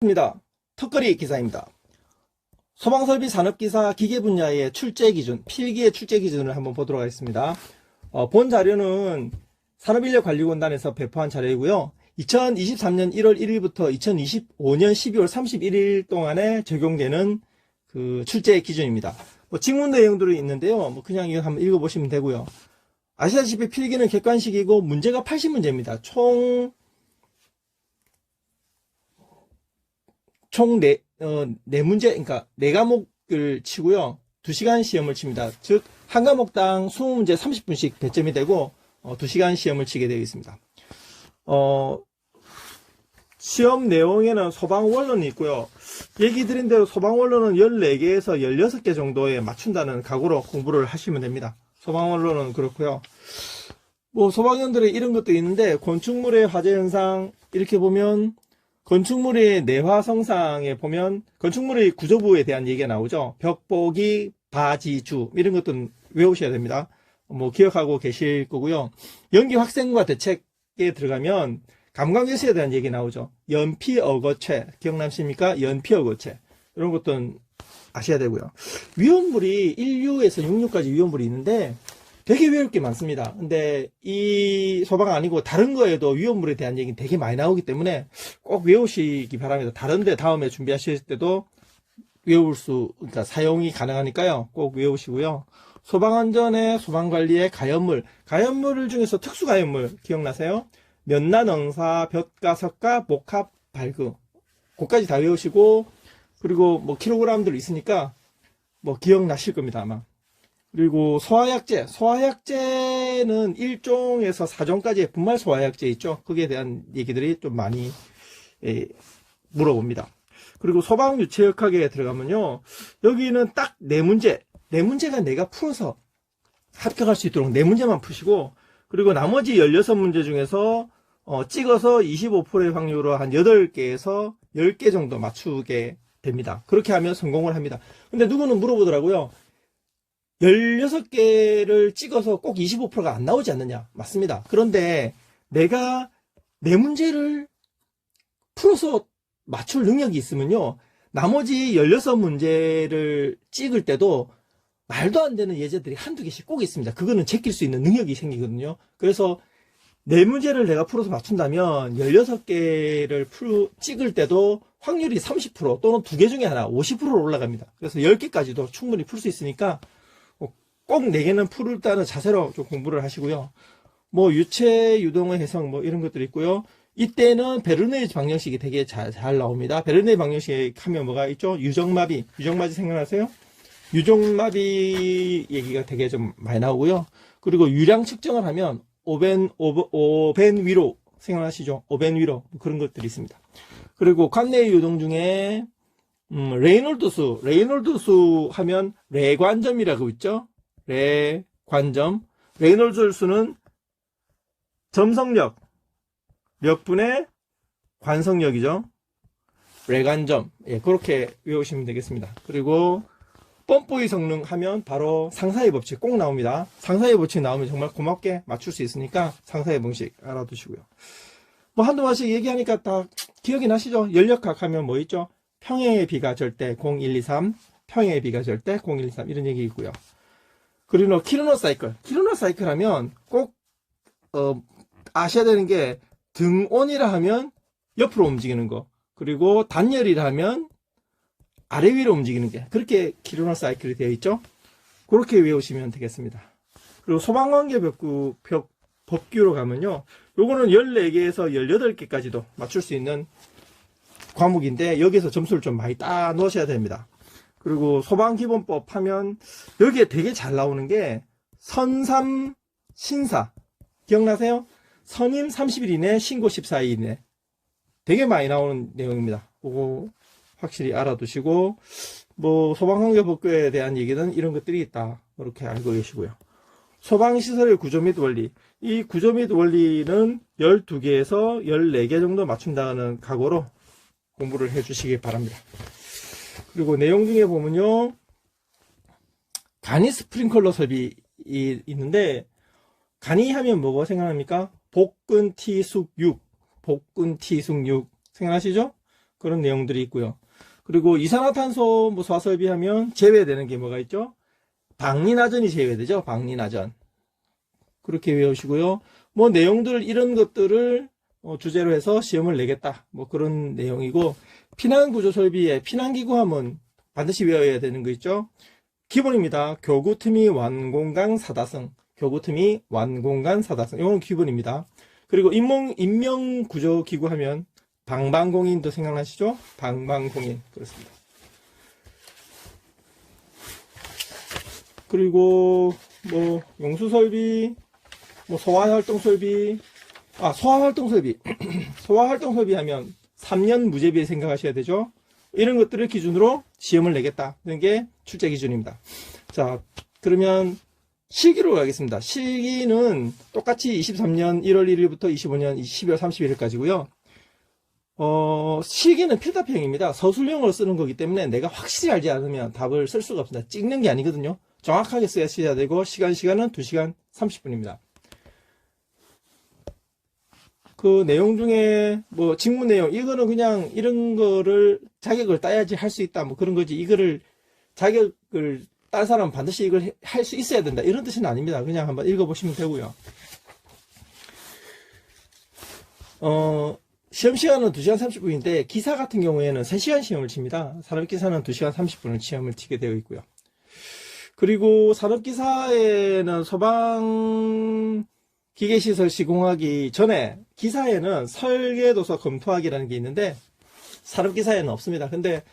입니다. 턱걸이 기사입니다. 소방설비 산업기사 기계 분야의 출제 기준, 필기의 출제 기준을 한번 보도록 하겠습니다. 본 자료는 산업인력관리공단에서 배포한 자료이고요. 2023년 1월 1일부터 2025년 12월 31일 동안에 적용되는 그 출제 기준입니다. 직문 내용들이 있는데요. 그냥 이거 한번 읽어보시면 되고요. 아시다시피 필기는 객관식이고 문제가 80문제입니다. 총 네 문제, 그러니까 4과목을 치고요. 2시간 시험을 칩니다. 즉, 한 과목당 20문제 30분씩 배점이 되고, 2시간 시험을 치게 되어 있습니다. 시험 내용에는 소방 원론이 있고요. 얘기 드린 대로 소방 원론은 14개에서 16개 정도에 맞춘다는 각오로 공부를 하시면 됩니다. 소방 원론은 그렇고요. 소방원들의 이런 것도 있는데, 건축물의 화재 현상, 이렇게 보면, 건축물의 내화성상에 보면 건축물의 구조부에 대한 얘기가 나오죠. 벽보기, 바지주 이런 것도 외우셔야 됩니다. 기억하고 계실 거고요. 연기 확산과 대책에 들어가면 감광개수에 대한 얘기 나오죠. 연피어거체 기억나십니까? 연피어거체 이런 것도 아셔야 되고요. 위험물이 1류에서 6류까지 위험물이 있는데 되게 외울 게 많습니다. 근데 이 소방 아니고 다른 거에도 위험물에 대한 얘기는 되게 많이 나오기 때문에 꼭 외우시기 바랍니다. 다른데 다음에 준비하실 때도 그러니까 사용이 가능하니까요. 꼭 외우시고요. 소방안전에 소방관리에 가연물 중에서 특수가연물 기억나세요? 면난응사, 볕가, 석가, 목합, 발그. 그까지 다 외우시고, 그리고 킬로그램들 있으니까 기억나실 겁니다, 아마. 그리고 소화약제는 1종에서 4종까지의 분말 소화약제 있죠. 거기에 대한 얘기들이 좀 많이 물어봅니다. 그리고 소방유체역학에 들어가면요. 여기는 딱 4문제. 4문제가 내가 풀어서 합격할 수 있도록 4문제만 푸시고, 그리고 나머지 16문제 중에서 찍어서 25%의 확률로 한 8개에서 10개 정도 맞추게 됩니다. 그렇게 하면 성공을 합니다. 근데 누구는 물어보더라고요. 16개를 찍어서 꼭 25%가 안 나오지 않느냐? 맞습니다. 그런데 내가 4문제를 풀어서 맞출 능력이 있으면요. 나머지 16문제를 찍을 때도 말도 안 되는 예제들이 한두 개씩 꼭 있습니다. 그거는 제낄 수 있는 능력이 생기거든요. 그래서 4문제를 내가 풀어서 맞춘다면 16개를 찍을 때도 확률이 30% 또는 2개 중에 하나 50%로 올라갑니다. 그래서 10개까지도 충분히 풀 수 있으니까 꼭 4개는 풀다는 자세로 좀 공부를 하시고요. 유체, 유동의 해석 이런 것들이 있고요. 이때는 베르누이 방정식이 되게 잘 나옵니다. 베르누이 방정식 하면 뭐가 있죠? 유정마비 생각나세요? 유정마비 얘기가 되게 좀 많이 나오고요. 그리고 유량 측정을 하면 오벤 위로 생각나시죠? 오벤 위로 그런 것들이 있습니다. 그리고 관내 유동 중에 레이놀드 수 하면 레관점이라고 있죠? 레관점. 레이놀드 수는 점성력, 역분의 관성력이죠. 레관점. 그렇게 외우시면 되겠습니다. 그리고 펌프의 성능 하면 바로 상사의 법칙 꼭 나옵니다. 상사의 법칙 나오면 정말 고맙게 맞출 수 있으니까 상사의 법칙 알아두시고요. 한두 번씩 얘기하니까 다 기억이 나시죠? 연력학 하면 있죠? 평행의 비가 절대 0, 1, 2, 3, 평행의 비가 절대 0, 1, 2, 3 이런 얘기 있고요. 그리고 킬로노 사이클 하면 꼭 아셔야 되는 게 등온이라 하면 옆으로 움직이는 거, 그리고 단열이라 하면 아래 위로 움직이는 게 그렇게 킬로노 사이클이 되어 있죠. 그렇게 외우시면 되겠습니다. 그리고 소방관계 법규로 가면요. 요거는 14개에서 18개까지도 맞출 수 있는 과목인데 여기서 점수를 좀 많이 따 놓으셔야 됩니다. 그리고 소방기본법 하면 여기에 되게 잘 나오는 게 선삼 신사 기억나세요? 선임 30일 이내 신고 14일 이내 되게 많이 나오는 내용입니다. 그거 확실히 알아두시고 소방관계법규에 대한 얘기는 이런 것들이 있다. 이렇게 알고 계시고요. 소방시설의 구조 및 원리. 이 구조 및 원리는 12개에서 14개 정도 맞춘다는 각오로 공부를 해주시기 바랍니다. 그리고 내용 중에 보면요. 간이 스프링클러 설비 있는데 간이 하면 뭐가 생각납니까? 복근 T숙 6 생각나시죠? 그런 내용들이 있고요. 그리고 이산화탄소 뭐 소화설비 하면 제외되는 게 뭐가 있죠? 방리나전이 제외되죠. 방리나전. 그렇게 외우시고요. 뭐 내용들 이런 것들을 주제로 해서 시험을 내겠다. 뭐 그런 내용이고, 피난구조 설비에 피난기구 하면 반드시 외워야 되는 거 있죠. 기본입니다. 교구트미 완공강 사다성. 교구트미 완공강 사다성. 이건 기본입니다. 그리고 인명구조기구 하면 방방공인도 생각나시죠? 방방공인. 그렇습니다. 그리고 뭐 용수설비, 뭐 소화활동설비, 소화활동설비. 소화활동설비 하면 3년 무제비에 생각하셔야 되죠. 이런 것들을 기준으로 시험을 내겠다. 이런 게 출제 기준입니다. 자, 그러면 실기로 가겠습니다. 실기는 똑같이 23년 1월 1일부터 25년 12월 31일까지고요. 실기는 필답형입니다. 서술형으로 쓰는 거기 때문에 내가 확실히 알지 않으면 답을 쓸 수가 없습니다. 찍는 게 아니거든요. 정확하게 써야 되고, 시간은 2시간 30분입니다. 그 내용 중에 뭐 직무 내용, 이거는 그냥 이런 거를 자격을 따야지 할 수 있다, 뭐 그런 거지. 이거를 자격을 딴 사람은 반드시 이걸 할 수 있어야 된다, 이런 뜻은 아닙니다. 그냥 한번 읽어보시면 되고요. 시험 시간은 2시간 30분인데 기사 같은 경우에는 3시간 시험을 칩니다. 산업기사는 2시간 30분을 시험을 치게 되어 있고요. 그리고 산업기사에는 소방 기계시설 시공하기 전에, 기사에는 설계도서 검토하기라는 게 있는데 산업기사에는 없습니다. 근데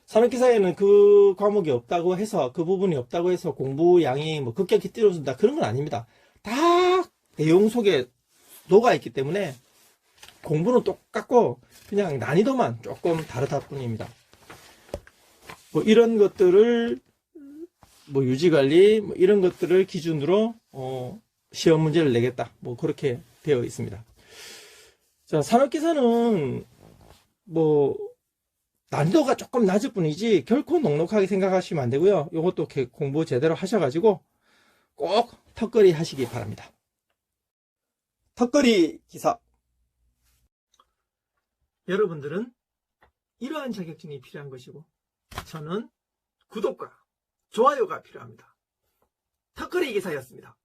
산업기사에는 그 과목이 없다고 해서, 그 부분이 없다고 해서 공부 양이 뭐 급격히 줄어든다, 그런 건 아닙니다. 다 내용 속에 녹아있기 때문에 공부는 똑같고 그냥 난이도만 조금 다르다 뿐입니다. 뭐 이런 것들을 뭐 유지관리 뭐 이런 것들을 기준으로 시험 문제를 내겠다, 뭐 그렇게 되어 있습니다. 자, 산업기사는 뭐 난이도가 조금 낮을 뿐이지 결코 넉넉하게 생각하시면 안 되고요. 이것도 공부 제대로 하셔가지고 꼭 턱걸이 하시기 바랍니다. 턱걸이 기사. 여러분들은 이러한 자격증이 필요한 것이고, 저는 구독과 좋아요가 필요합니다. 턱걸이 기사였습니다.